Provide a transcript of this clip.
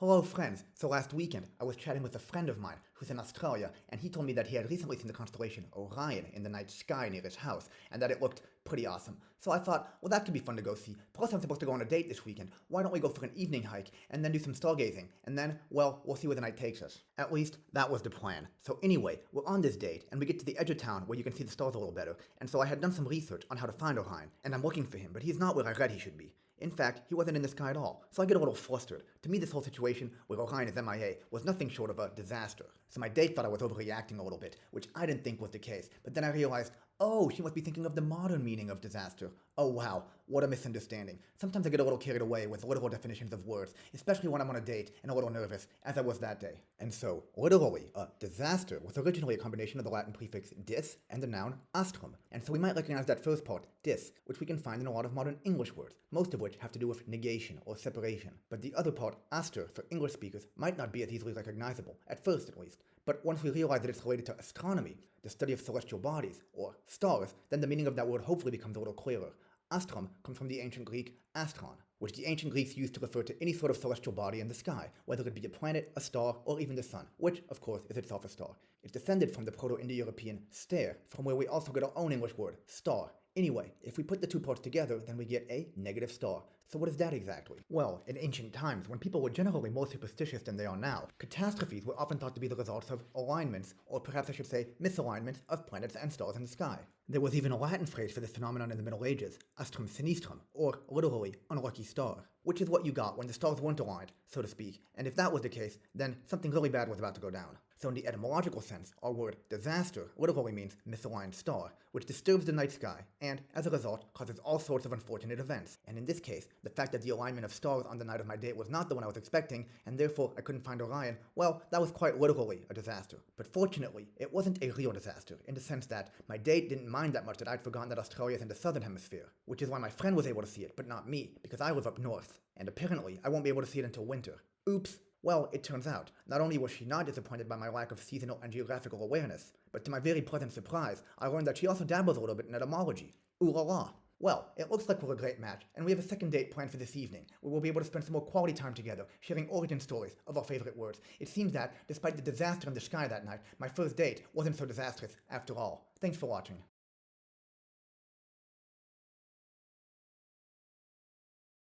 Hello friends, so last weekend I was chatting with a friend of mine who's in Australia, and he told me that he had recently seen the constellation Orion in the night sky near his house, and that it looked pretty awesome. So I thought, well, that could be fun to go see. Plus I'm supposed to go on a date this weekend. Why don't we go for an evening hike and then do some stargazing, and then, well, we'll see where the night takes us. At least, that was the plan. So anyway, we're on this date, and we get to the edge of town where you can see the stars a little better, and so I had done some research on how to find Orion, and I'm looking for him, but he's not where I read he should be. In fact, he wasn't in the sky at all, so I get a little flustered. To me, this whole situation where Orion is MIA was nothing short of a disaster. So my date thought I was overreacting a little bit, which I didn't think was the case, but then I realized, oh, she must be thinking of the modern meaning of disaster. Oh wow, what a misunderstanding. Sometimes I get a little carried away with literal definitions of words, especially when I'm on a date and a little nervous, as I was that day. And so, literally, a disaster was originally a combination of the Latin prefix dis and the noun astrum. And so we might recognize that first part, dis, which we can find in a lot of modern English words, most of which have to do with negation or separation. But the other part, aster, for English speakers, might not be as easily recognizable, at first at least. But once we realize that it's related to astronomy, the study of celestial bodies, or stars, then the meaning of that word hopefully becomes a little clearer. Astrum comes from the ancient Greek astron, which the ancient Greeks used to refer to any sort of celestial body in the sky, whether it be a planet, a star, or even the sun, which, of course, is itself a star. It's descended from the Proto-Indo-European stare, from where we also get our own English word, star. Anyway, if we put the two parts together, then we get a negative star. So what is that exactly? Well, in ancient times, when people were generally more superstitious than they are now, catastrophes were often thought to be the results of alignments, or perhaps I should say misalignments, of planets and stars in the sky. There was even a Latin phrase for this phenomenon in the Middle Ages, astrum sinistrum, or literally, unlucky star, which is what you got when the stars weren't aligned, so to speak, and if that was the case, then something really bad was about to go down. So in the etymological sense, our word disaster literally means misaligned star, which disturbs the night sky, and, as a result, causes all sorts of unfortunate events. And in this case, the fact that the alignment of stars on the night of my date was not the one I was expecting, and therefore I couldn't find Orion, well, that was quite literally a disaster. But fortunately, it wasn't a real disaster, in the sense that my date didn't mind that much that I'd forgotten that Australia is in the southern hemisphere, which is why my friend was able to see it, but not me, because I live up north. And apparently, I won't be able to see it until winter. Oops. Well, it turns out, not only was she not disappointed by my lack of seasonal and geographical awareness, but to my very pleasant surprise, I learned that she also dabbles a little bit in etymology. Ooh la la. Well, it looks like we're a great match, and we have a second date planned for this evening, where we'll be able to spend some more quality time together, sharing origin stories of our favorite words. It seems that, despite the disaster in the sky that night, my first date wasn't so disastrous after all. Thanks for watching.